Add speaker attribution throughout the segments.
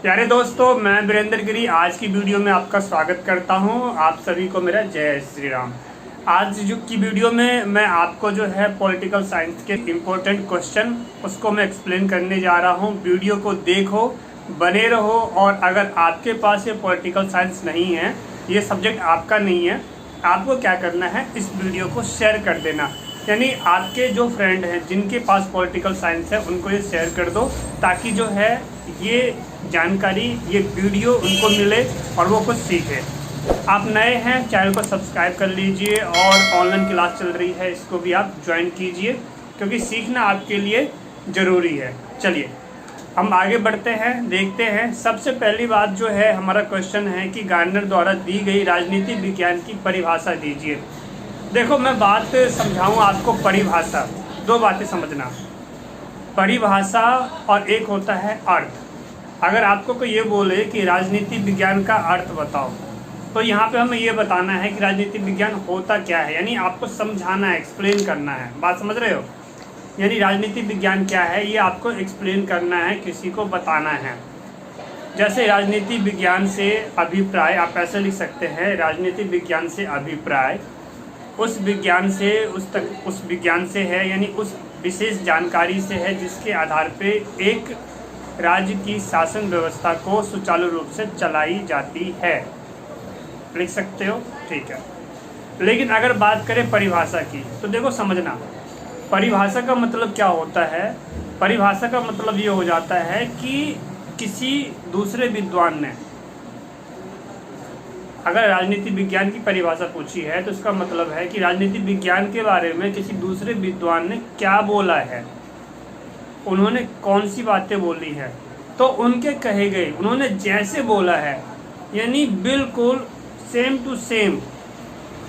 Speaker 1: प्यारे दोस्तों, मैं वीरेंद्र गिरी आज की वीडियो में आपका स्वागत करता हूं। आप सभी को मेरा जय श्री राम। आज की वीडियो में मैं आपको जो है पॉलिटिकल साइंस के इम्पोर्टेंट क्वेश्चन उसको मैं एक्सप्लेन करने जा रहा हूं। वीडियो को देखो, बने रहो। और अगर आपके पास ये पॉलिटिकल साइंस नहीं है, ये सब्जेक्ट आपका नहीं है, आपको क्या करना है, इस वीडियो को शेयर कर देना। यानी आपके जो फ्रेंड हैं जिनके पास पॉलिटिकल साइंस है उनको ये शेयर कर दो, ताकि जो है ये जानकारी, ये वीडियो उनको मिले और वो कुछ सीखे। आप नए हैं, चैनल को सब्सक्राइब कर लीजिए और ऑनलाइन क्लास चल रही है, इसको भी आप ज्वाइन कीजिए, क्योंकि सीखना आपके लिए ज़रूरी है। चलिए हम आगे बढ़ते हैं, देखते हैं। सबसे पहली बात जो है, हमारा क्वेश्चन है कि गार्नर द्वारा दी गई राजनीति विज्ञान की परिभाषा दीजिए। देखो, मैं बात समझाऊं आपको। परिभाषा, दो बातें समझना, परिभाषा और एक होता है अर्थ। अगर आपको कोई ये बोले कि राजनीति विज्ञान का अर्थ बताओ, तो यहाँ पे हमें ये बताना है कि राजनीति विज्ञान होता क्या है। यानी आपको समझाना है, एक्सप्लेन करना है। बात समझ रहे हो? यानी राजनीति विज्ञान क्या है, ये आपको एक्सप्लेन करना है, किसी को बताना है। जैसे राजनीति विज्ञान से अभिप्राय, आप ऐसे लिख सकते हैं, राजनीति विज्ञान से अभिप्राय उस विज्ञान से है, यानी उस विशेष जानकारी से है जिसके आधार पे एक राज्य की शासन व्यवस्था को सुचारू रूप से चलाई जाती है। लिख सकते हो, ठीक है। लेकिन अगर बात करें परिभाषा की, तो देखो समझना, परिभाषा का मतलब क्या होता है। परिभाषा का मतलब ये हो जाता है कि किसी दूसरे विद्वान ने अगर राजनीति विज्ञान की परिभाषा पूछी है, तो इसका मतलब है कि राजनीति विज्ञान के बारे में किसी दूसरे विद्वान ने क्या बोला है, उन्होंने कौन सी बातें बोली है, तो उनके कहे गए, उन्होंने जैसे बोला है, यानी बिल्कुल सेम टू सेम,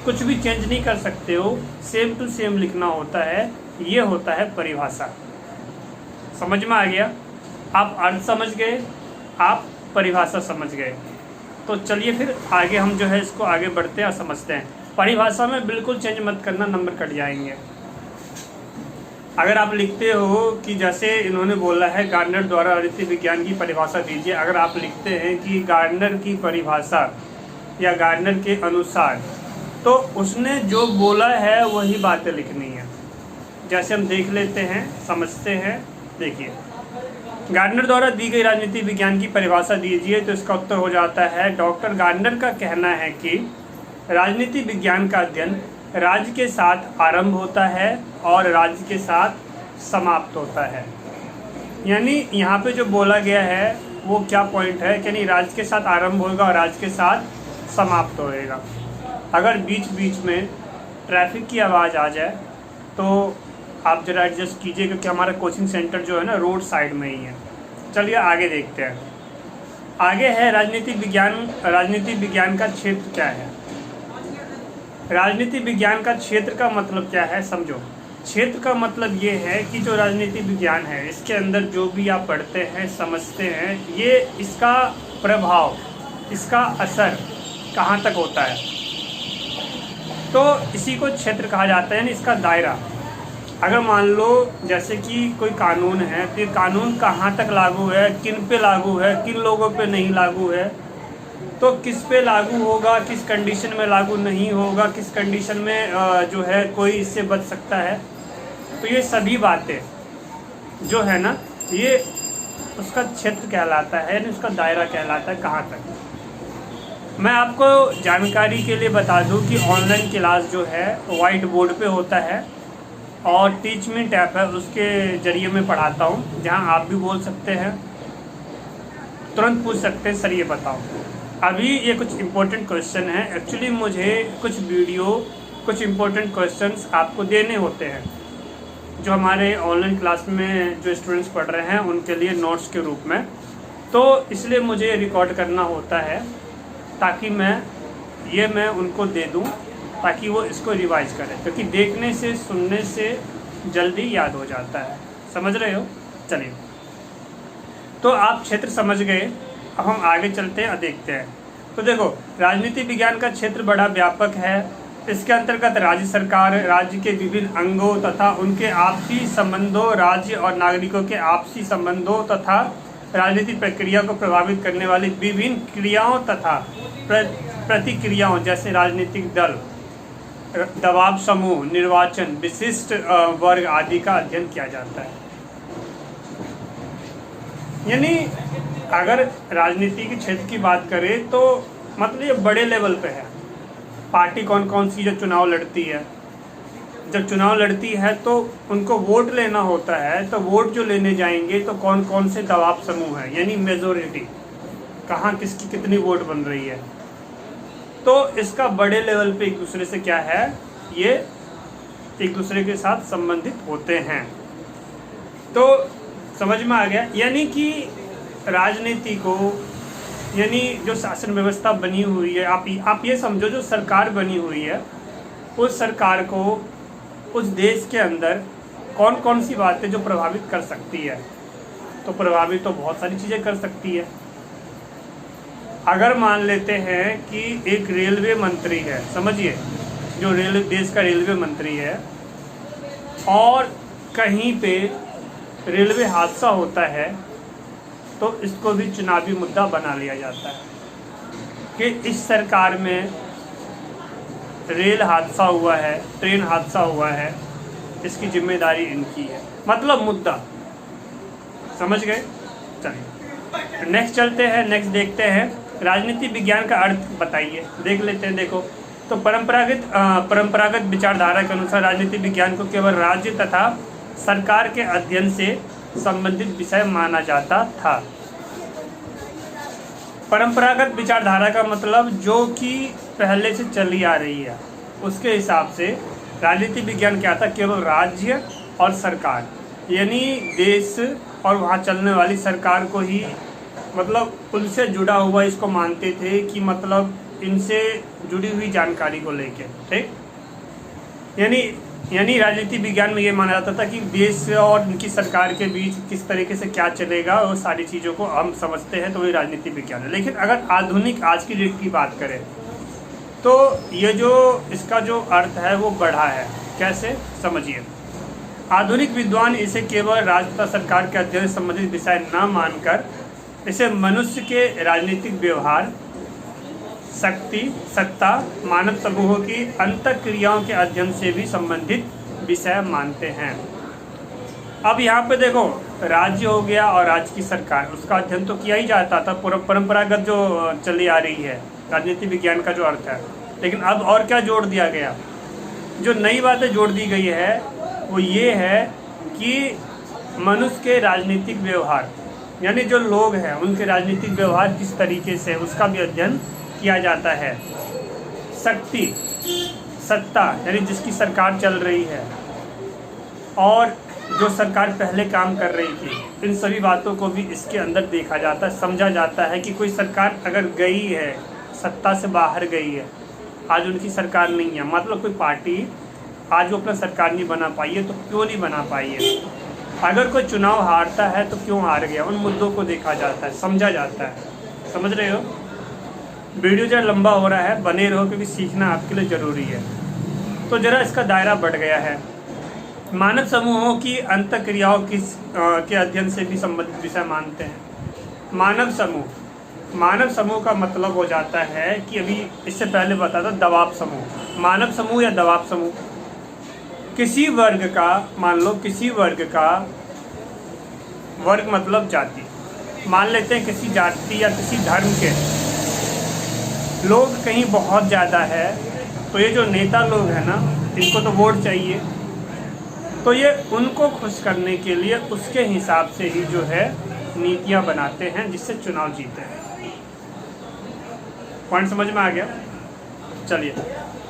Speaker 1: कुछ भी चेंज नहीं कर सकते हो, सेम टू सेम लिखना होता है। ये होता है परिभाषा। समझ में आ गया? आप अर्थ समझ गए, आप परिभाषा समझ गए। तो चलिए फिर आगे हम जो है इसको आगे बढ़ते हैं और समझते हैं। परिभाषा में बिल्कुल चेंज मत करना, नंबर कट जाएंगे। अगर आप लिखते हो कि जैसे इन्होंने बोला है गार्नर द्वारा राजनीति विज्ञान की परिभाषा दीजिए, अगर आप लिखते हैं कि गार्नर की परिभाषा या गार्नर के अनुसार, तो उसने जो बोला है वही बातें लिखनी है। जैसे हम देख लेते हैं, समझते हैं। देखिए, गार्नर द्वारा दी गई राजनीति विज्ञान की परिभाषा दीजिए, तो इसका उत्तर हो जाता है, डॉक्टर गार्नर का कहना है कि राजनीति विज्ञान का अध्ययन राज्य के साथ आरंभ होता है और राज्य के साथ समाप्त होता है। यानी यहाँ पे जो बोला गया है वो क्या पॉइंट है कि नहीं, राज्य के साथ आरंभ होगा और राज्य के साथ समाप्त होएगा। अगर बीच बीच में ट्रैफिक की आवाज़ आ जाए तो आप जरा एडजस्ट कीजिए, क्योंकि हमारा कोचिंग सेंटर जो है ना रोड साइड में ही है। चलिए आगे देखते हैं। आगे है राजनीति विज्ञान का क्षेत्र क्या है। राजनीति विज्ञान का क्षेत्र का मतलब क्या है, समझो। क्षेत्र का मतलब ये है कि जो राजनीति विज्ञान है, इसके अंदर जो भी आप पढ़ते हैं, समझते हैं, ये इसका प्रभाव, इसका असर कहाँ तक होता है, तो इसी को क्षेत्र कहा जाता है, यानी इसका दायरा। अगर मान लो जैसे कि कोई कानून है, तो ये कानून कहाँ तक लागू है, किन पे लागू है, किन लोगों पे नहीं लागू है, तो किस पे लागू होगा, किस कंडीशन में लागू नहीं होगा, किस कंडीशन में जो है कोई इससे बच सकता है। तो ये सभी बातें जो है ना, ये उसका क्षेत्र कहलाता है, यानी उसका दायरा कहलाता है, कहाँ तक। मैं आपको जानकारी के लिए बता दूं कि ऑनलाइन क्लास जो है वाइट बोर्ड पे होता है और टीचमेंट ऐप है, उसके ज़रिए मैं पढ़ाता हूँ, जहाँ आप भी बोल सकते हैं, तुरंत पूछ सकते हैं, सर ये बताओ। अभी ये कुछ इम्पोर्टेंट क्वेश्चन है। एक्चुअली मुझे कुछ इम्पोर्टेंट क्वेश्चंस आपको देने होते हैं, जो हमारे ऑनलाइन क्लास में जो स्टूडेंट्स पढ़ रहे हैं उनके लिए नोट्स के रूप में। तो इसलिए मुझे रिकॉर्ड करना होता है, ताकि मैं उनको दे दूँ, ताकि वो इसको रिवाइज करें, क्योंकि देखने से, सुनने से जल्दी याद हो जाता है। समझ रहे हो? चलिए, तो आप क्षेत्र समझ गए। अब हम आगे चलते हैं और देखते हैं। तो देखो, राजनीति विज्ञान का क्षेत्र बड़ा व्यापक है। इसके अंतर्गत राज्य सरकार, राज्य के विभिन्न अंगों तथा उनके आपसी संबंधों, राज्य और नागरिकों के आपसी संबंधों तथा राजनीतिक प्रक्रिया को प्रभावित करने वाली विभिन्न क्रियाओं तथा प्रतिक्रियाओं जैसे राजनीतिक दल, दबाव समूह, निर्वाचन, विशिष्ट वर्ग आदि का अध्ययन किया जाता है। यानी अगर राजनीति के क्षेत्र की बात करें तो मतलब ये बड़े लेवल पे है। पार्टी कौन कौन सी जो चुनाव लड़ती है, जब चुनाव लड़ती है तो उनको वोट लेना होता है, तो वोट जो लेने जाएंगे तो कौन कौन से दबाव समूह है, यानी मेजोरिटी कहाँ किसकी कितनी वोट बन रही है। तो इसका बड़े लेवल पे एक दूसरे से क्या है, ये एक दूसरे के साथ संबंधित होते हैं। तो समझ में आ गया। यानी कि राजनीति को, यानी जो शासन व्यवस्था बनी हुई है, आप ये समझो जो सरकार बनी हुई है, उस सरकार को उस देश के अंदर कौन कौन सी बातें जो प्रभावित कर सकती है। तो प्रभावित तो बहुत सारी चीज़ें कर सकती है। अगर मान लेते हैं कि एक रेलवे मंत्री है, समझिए जो देश का रेलवे मंत्री है, और कहीं पे रेलवे हादसा होता है तो इसको भी चुनावी मुद्दा बना लिया जाता है कि इस सरकार में रेल हादसा हुआ है, ट्रेन हादसा हुआ है, इसकी जिम्मेदारी इनकी है, मतलब मुद्दा। समझ गए। चलिए नेक्स्ट चलते हैं, नेक्स्ट देखते हैं राजनीति विज्ञान का अर्थ बताइए, देख लेते हैं। देखो तो परंपरागत विचारधारा के अनुसार राजनीति विज्ञान को केवल राज्य तथा सरकार के अध्ययन से संबंधित विषय माना जाता था। परंपरागत विचारधारा का मतलब जो कि पहले से चली आ रही है, उसके हिसाब से राजनीति विज्ञान क्या था, केवल राज्य और सरकार, यानी देश और वहाँ चलने वाली सरकार को ही, मतलब उनसे जुड़ा हुआ इसको मानते थे कि मतलब इनसे जुड़ी हुई जानकारी को लेके, ठीक। यानी राजनीति विज्ञान में ये माना जाता था कि देश और उनकी सरकार के बीच किस तरीके से क्या चलेगा, वो सारी चीज़ों को हम समझते हैं, तो वही राजनीति विज्ञान है। लेकिन अगर आधुनिक आज की डेट की बात करें तो ये जो इसका जो अर्थ है वो बढ़ा है। कैसे, समझिए। आधुनिक विद्वान इसे केवल राज्य तथा सरकार के अध्ययन से संबंधित विषय न मानकर इसे मनुष्य के राजनीतिक व्यवहार, शक्ति, सत्ता, मानव समूहों की अंतःक्रियाओं के अध्ययन से भी संबंधित विषय मानते हैं। अब यहाँ पे देखो, राज्य हो गया और राज्य की सरकार, उसका अध्ययन तो किया ही जाता था, परंपरागत जो चली आ रही है राजनीति विज्ञान का जो अर्थ है। लेकिन अब और क्या जोड़ दिया गया, जो नई बातें जोड़ दी गई है वो ये है कि मनुष्य के राजनीतिक व्यवहार, यानी जो लोग हैं उनके राजनीतिक व्यवहार किस तरीके से, उसका भी अध्ययन किया जाता है। शक्ति, सत्ता, यानी जिसकी सरकार चल रही है और जो सरकार पहले काम कर रही थी, इन सभी बातों को भी इसके अंदर देखा जाता है, समझा जाता है कि कोई सरकार अगर गई है, सत्ता से बाहर गई है, आज उनकी सरकार नहीं है, मतलब कोई पार्टी आज वो अपना सरकार नहीं बना पाई है, तो क्यों नहीं बना पाई है, अगर कोई चुनाव हारता है तो क्यों हार गया, उन मुद्दों को देखा जाता है, समझा जाता है। समझ रहे हो। वीडियो जरा लंबा हो रहा है, बने रहो क्योंकि सीखना आपके लिए ज़रूरी है। तो जरा इसका दायरा बढ़ गया है। मानव समूहों की अंतःक्रियाओं के अध्ययन से भी संबंधित विषय मानते हैं। मानव समूह का मतलब हो जाता है कि अभी इससे पहले बताया था दबाव समूह। मानव समूह या दबाव समूह किसी वर्ग का, मान लो किसी वर्ग का, वर्ग मतलब जाति, मान लेते हैं किसी जाति या किसी धर्म के लोग कहीं बहुत ज़्यादा है, तो ये जो नेता लोग हैं ना, इनको तो वोट चाहिए, तो ये उनको खुश करने के लिए उसके हिसाब से ही जो है नीतियाँ बनाते हैं जिससे चुनाव जीते हैं। पॉइंट समझ में आ गया। चलिए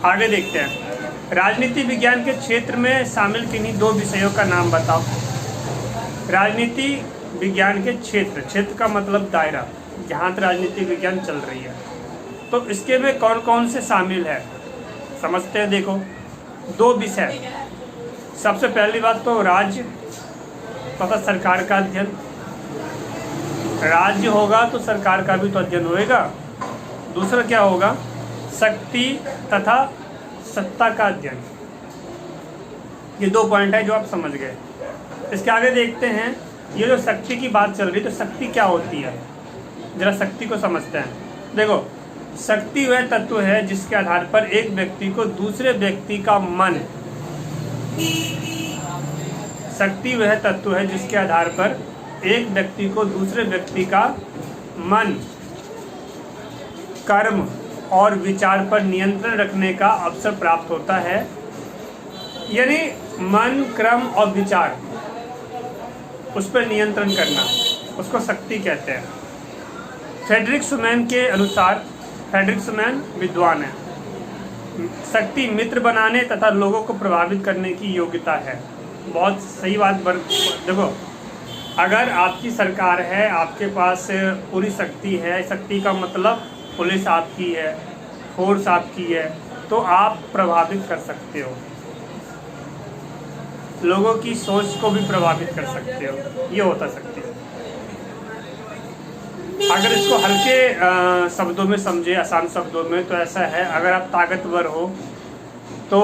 Speaker 1: आगे देखते हैं। राजनीति विज्ञान के क्षेत्र में शामिल किन्हीं दो विषयों का नाम बताओ। राजनीति विज्ञान के क्षेत्र का मतलब दायरा, जहाँ तक राजनीति विज्ञान चल रही है, तो इसके में कौन कौन से शामिल है समझते हैं। देखो, दो विषय, सबसे पहली बात तो राज्य तथा सरकार का अध्ययन। राज्य होगा तो सरकार का भी तो अध्ययन होएगा। दूसरा क्या होगा, शक्ति तथा सत्ता का अध्ययन। ये दो पॉइंट है जो आप समझ गए। इसके आगे देखते हैं ये जो शक्ति की बात चल रही है, तो शक्ति क्या होती है, जरा शक्ति को समझते हैं। देखो, शक्ति वह तत्व है जिसके आधार पर एक व्यक्ति को दूसरे व्यक्ति का मन, शक्ति वह तत्व है जिसके आधार पर एक व्यक्ति को दूसरे व्यक्ति का मन, कर्म और विचार पर नियंत्रण रखने का अवसर प्राप्त होता है। यानी मन, क्रम और विचार, उस पर नियंत्रण करना, उसको शक्ति कहते हैं। फ्रेडरिक सुमैन के अनुसार, फ्रेडरिक सुमैन विद्वान है, शक्ति मित्र बनाने तथा लोगों को प्रभावित करने की योग्यता है। बहुत सही बात। देखो, अगर आपकी सरकार है, आपके पास पूरी शक्ति है, शक्ति का मतलब पुलिस आपकी है, फोर्स आपकी है, तो आप प्रभावित कर सकते हो, लोगों की सोच को भी प्रभावित कर सकते हो। ये होता शक्ति। अगर इसको हल्के शब्दों में समझे, आसान शब्दों में, तो ऐसा है, अगर आप ताकतवर हो तो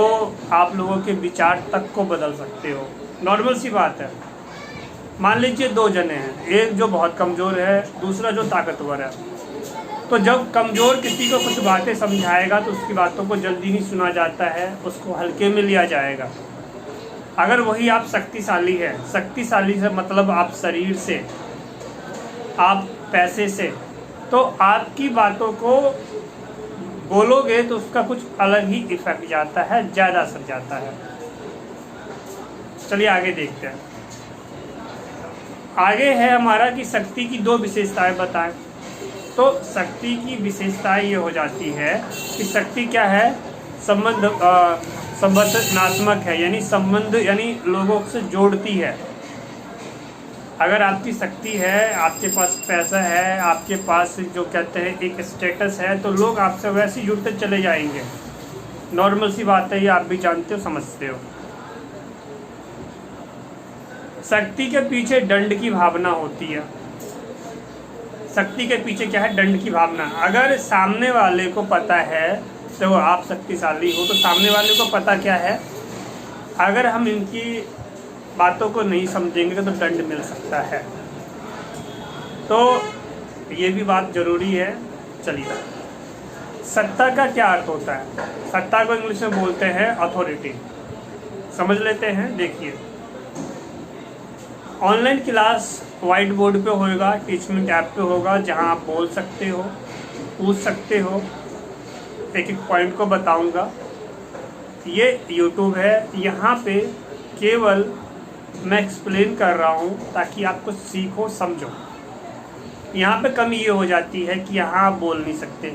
Speaker 1: आप लोगों के विचार तक को बदल सकते हो। नॉर्मल सी बात है। मान लीजिए दो जने हैं, एक जो बहुत कमज़ोर है, दूसरा जो ताकतवर है। तो जब कमज़ोर किसी को कुछ बातें समझाएगा तो उसकी बातों को जल्दी नहीं सुना जाता है, उसको हल्के में लिया जाएगा। अगर वही आप शक्तिशाली है, शक्तिशाली से मतलब आप शरीर से, आप पैसे से, तो आपकी बातों को बोलोगे तो उसका कुछ अलग ही इफेक्ट जाता है, ज़्यादा असर जाता है। चलिए आगे देखते हैं। आगे है हमारा कि शक्ति की दो विशेषताएं बताएं। तो शक्ति की विशेषताएं ये हो जाती है कि शक्ति क्या है, संबंधनात्मक है, यानी संबंध, यानी लोगों से जोड़ती है। अगर आपकी शक्ति है, आपके पास पैसा है, आपके पास जो कहते हैं एक स्टेटस है, तो लोग आपसे वैसे जुड़ते चले जाएंगे। नॉर्मल सी बात है, ये आप भी जानते हो, समझते हो। शक्ति के पीछे दंड की भावना होती है। शक्ति के पीछे क्या है, दंड की भावना। अगर सामने वाले को पता है, तो आप शक्तिशाली हो, तो सामने वाले को पता क्या है, अगर हम इनकी बातों को नहीं समझेंगे तो दंड मिल सकता है। तो ये भी बात ज़रूरी है। चलिए, सत्ता का क्या अर्थ होता है? सत्ता को इंग्लिश में बोलते हैं अथॉरिटी। समझ लेते हैं। देखिए, ऑनलाइन क्लास वाइट बोर्ड पे होगा, टीचमेंट ऐप पे होगा, जहां आप बोल सकते हो, पूछ सकते हो, एक एक पॉइंट को बताऊंगा। ये यूट्यूब है, यहाँ पे केवल मैं एक्सप्लेन कर रहा हूँ ताकि आप कुछ सीखो, समझो। यहाँ पे कमी ये हो जाती है कि यहाँ आप बोल नहीं सकते।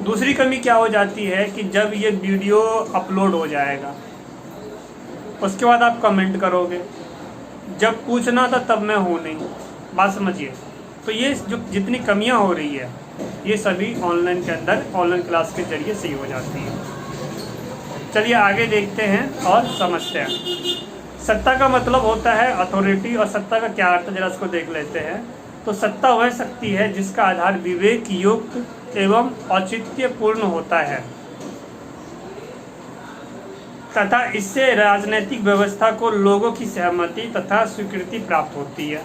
Speaker 1: दूसरी कमी क्या हो जाती है कि जब ये वीडियो अपलोड हो जाएगा, उसके बाद आप कमेंट करोगे, जब पूछना था तब मैं हूँ नहीं। बात समझिए। तो ये जो जितनी कमियाँ हो रही है, ये सभी ऑनलाइन के अंदर, ऑनलाइन क्लास के जरिए सही हो जाती है। चलिए आगे देखते हैं और समझते हैं। सत्ता का मतलब होता है अथॉरिटी, और सत्ता का क्या अर्थ है जरा इसको देख लेते हैं। तो सत्ता वह शक्ति है जिसका आधार विवेक युक्त एवं औचित्यपूर्ण होता है तथा इससे राजनीतिक व्यवस्था को लोगों की सहमति तथा स्वीकृति प्राप्त होती है।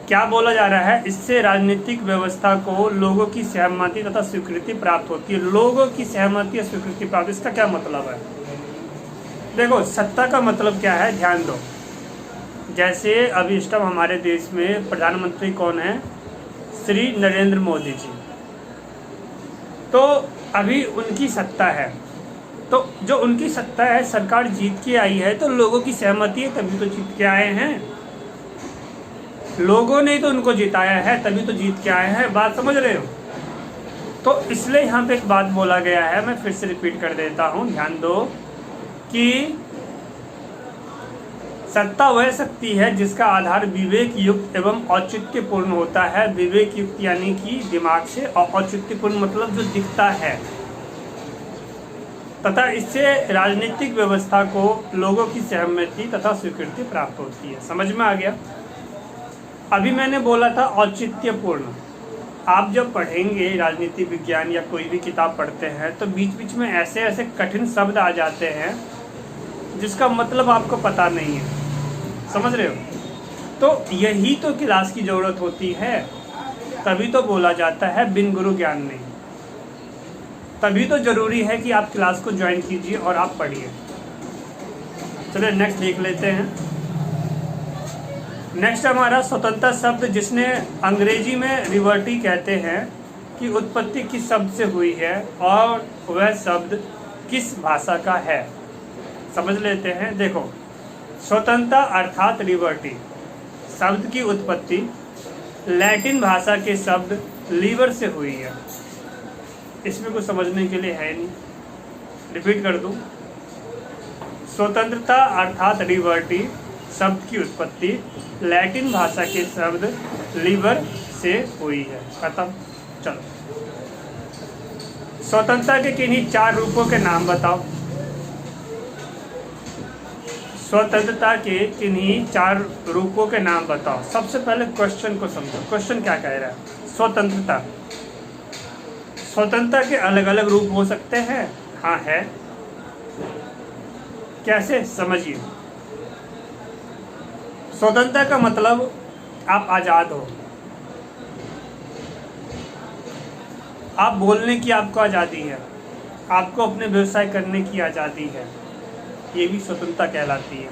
Speaker 1: क्या बोला जा रहा है? इससे राजनीतिक व्यवस्था को लोगों की सहमति तथा स्वीकृति प्राप्त होती है। लोगों की सहमति और स्वीकृति प्राप्त, इसका क्या मतलब है? देखो, सत्ता का मतलब क्या है, ध्यान दो। जैसे अभी इस टाइम हमारे देश में प्रधानमंत्री कौन है? श्री नरेंद्र मोदी जी। तो अभी उनकी सत्ता है, तो जो उनकी सत्ता है, सरकार जीत के आई है, तो लोगों की सहमति है तभी तो जीत के आए हैं। लोगों ने तो उनको जिताया है, तभी तो जीत के आए हैं। बात समझ रहे हो? तो इसलिए यहाँ पे एक बात बोला गया है, मैं फिर से रिपीट कर देता हूँ, ध्यान दो कि सत्ता वह शक्ति है जिसका आधार विवेक युक्त एवं औचित्यपूर्ण होता है। विवेक युक्त यानी कि दिमाग से, और औचित्यपूर्ण मतलब जो दिखता है, तथा इससे राजनीतिक व्यवस्था को लोगों की सहमति तथा स्वीकृति प्राप्त होती है। समझ में आ गया? अभी मैंने बोला था औचित्यपूर्ण। आप जब पढ़ेंगे राजनीति विज्ञान या कोई भी किताब पढ़ते हैं, तो बीच बीच में ऐसे ऐसे कठिन शब्द आ जाते हैं जिसका मतलब आपको पता नहीं है। समझ रहे हो? तो यही तो क्लास की ज़रूरत होती है, तभी तो बोला जाता है बिन गुरु ज्ञान नहीं। तभी तो ज़रूरी है कि आप क्लास को ज्वाइन कीजिए और आप पढ़िए। चलिए नेक्स्ट देख लेते हैं। नेक्स्ट हमारा स्वतंत्रता शब्द, जिसने अंग्रेजी में लिबर्टी कहते हैं, की उत्पत्ति किस शब्द से हुई है और वह शब्द किस भाषा का है। समझ लेते हैं। देखो, स्वतंत्रता अर्थात लिबर्टी शब्द की उत्पत्ति लैटिन भाषा के शब्द लीवर से हुई है। इसमें कुछ समझने के लिए है नहीं, रिपीट कर दूं। स्वतंत्रता अर्थात लिबर्टी शब्द की उत्पत्ति लैटिन भाषा के शब्द लीवर से हुई है। खत्म। चलो, स्वतंत्रता के किन्हीं 4 रूपों के नाम बताओ। स्वतंत्रता के किन्हीं 4 रूपों के नाम बताओ। सबसे पहले क्वेश्चन को समझो। क्वेश्चन क्या कह रहा है? स्वतंत्रता, स्वतंत्रता के अलग अलग रूप हो सकते हैं। हाँ है। कैसे? समझिए। स्वतंत्रता का मतलब आप आज़ाद हो। आप बोलने की आपको आज़ादी है, आपको अपने व्यवसाय करने की आज़ादी है, ये भी स्वतंत्रता कहलाती है।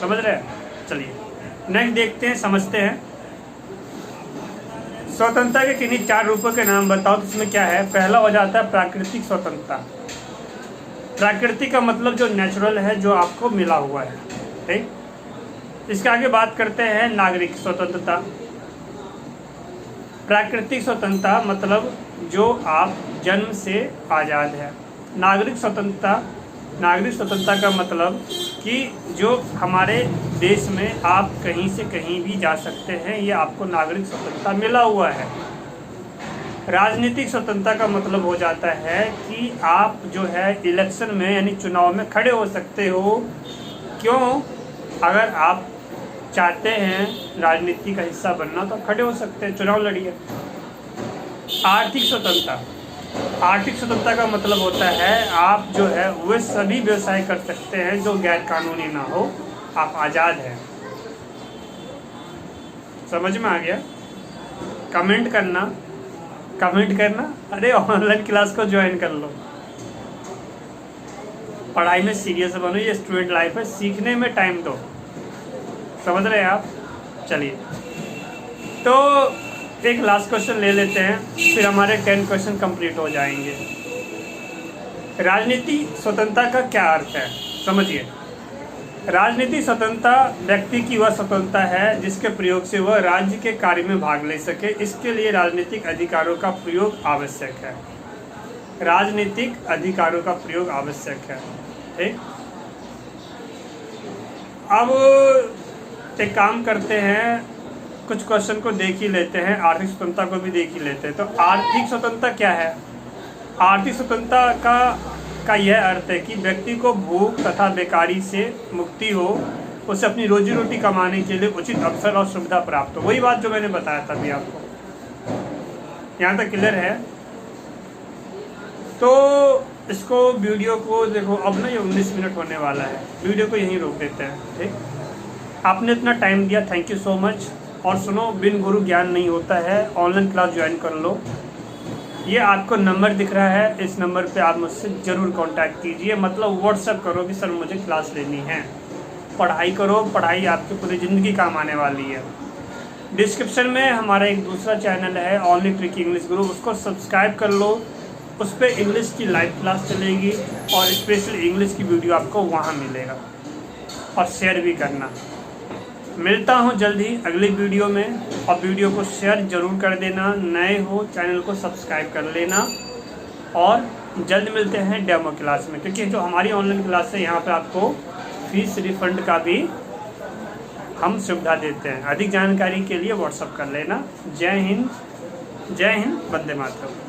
Speaker 1: समझ रहे हैं? चलिए नेक्स्ट देखते हैं, समझते हैं। स्वतंत्रता के किन्हीं 4 रूपों के नाम बताओ। तो इसमें क्या है? पहला हो जाता है प्राकृतिक स्वतंत्रता। प्राकृतिक का मतलब जो नेचुरल है, जो आपको मिला हुआ है। ठीक। इसके आगे बात करते हैं नागरिक स्वतंत्रता। प्राकृतिक स्वतंत्रता मतलब जो आप जन्म से आज़ाद है। नागरिक स्वतंत्रता, नागरिक स्वतंत्रता का मतलब कि जो हमारे देश में आप कहीं से कहीं भी जा सकते हैं, ये आपको नागरिक स्वतंत्रता मिला हुआ है। राजनीतिक स्वतंत्रता का मतलब हो जाता है कि आप जो है इलेक्शन में यानी चुनाव में खड़े हो सकते हो। क्यों? अगर आप चाहते हैं राजनीति का हिस्सा बनना तो खड़े हो सकते हैं, चुनाव लड़िए। आर्थिक स्वतंत्रता, आर्थिक स्वतंत्रता का मतलब होता है आप जो है वे सभी व्यवसाय कर सकते हैं जो गैर कानूनी ना हो, आप आज़ाद हैं। समझ में आ गया? कमेंट करना, कमेंट करना। अरे ऑनलाइन क्लास को ज्वाइन कर लो, पढ़ाई में सीरियस बनो, ये स्टूडेंट लाइफ है, सीखने में टाइम दो। समझ रहे हैं आप? चलिए तो एक लास्ट क्वेश्चन ले लेते हैं, फिर हमारे 10 क्वेश्चन कंप्लीट हो जाएंगे। राजनीति स्वतंत्रता का क्या अर्थ है? समझिए। राजनीति स्वतंत्रता व्यक्ति की वह स्वतंत्रता है जिसके प्रयोग से वह राज्य के कार्य में भाग ले सके। इसके लिए राजनीतिक अधिकारों का प्रयोग आवश्यक है। राजनीतिक अधिकारों का प्रयोग आवश्यक है। ठीक। अब एक काम करते हैं, कुछ क्वेश्चन को देख ही लेते हैं, आर्थिक स्वतंत्रता को भी देख ही लेते हैं। तो आर्थिक स्वतंत्रता क्या है? आर्थिक स्वतंत्रता का यह अर्थ है कि व्यक्ति को भूख तथा बेकारी से मुक्ति हो, उसे अपनी रोजी रोटी कमाने के लिए उचित अवसर और सुविधा प्राप्त हो। वही बात जो मैंने बताया था अभी आपको। यहाँ तक क्लियर है? तो इसको वीडियो को देखो, अब ना ये 19 मिनट होने वाला है, वीडियो को यहीं रोक देते हैं। ठीक। आपने इतना टाइम दिया, थैंक यू सो मच। और सुनो, बिन गुरु ज्ञान नहीं होता है, ऑनलाइन क्लास ज्वाइन कर लो। ये आपको नंबर दिख रहा है, इस नंबर पे आप मुझसे ज़रूर कांटेक्ट कीजिए। मतलब व्हाट्सएप करो कि सर मुझे क्लास लेनी है। पढ़ाई करो, पढ़ाई आपकी पूरी ज़िंदगी काम आने वाली है। डिस्क्रिप्शन में हमारा एक दूसरा चैनल है, ओनली ट्रिकी इंग्लिश गुरु, उसको सब्सक्राइब कर लो। उस पर इंग्लिश की लाइव क्लास चलेगी और स्पेशल इंग्लिश की वीडियो आपको वहाँ मिलेगा। और शेयर भी करना। मिलता हूँ जल्द ही अगली वीडियो में, और वीडियो को शेयर ज़रूर कर देना। नए हो चैनल को सब्सक्राइब कर लेना, और जल्द मिलते हैं डेमो क्लास में, क्योंकि जो हमारी ऑनलाइन क्लास है यहाँ पे आपको फीस रिफंड का भी हम सुविधा देते हैं। अधिक जानकारी के लिए व्हाट्सअप कर लेना। जय हिंद, जय हिंद, वंदे मातरम।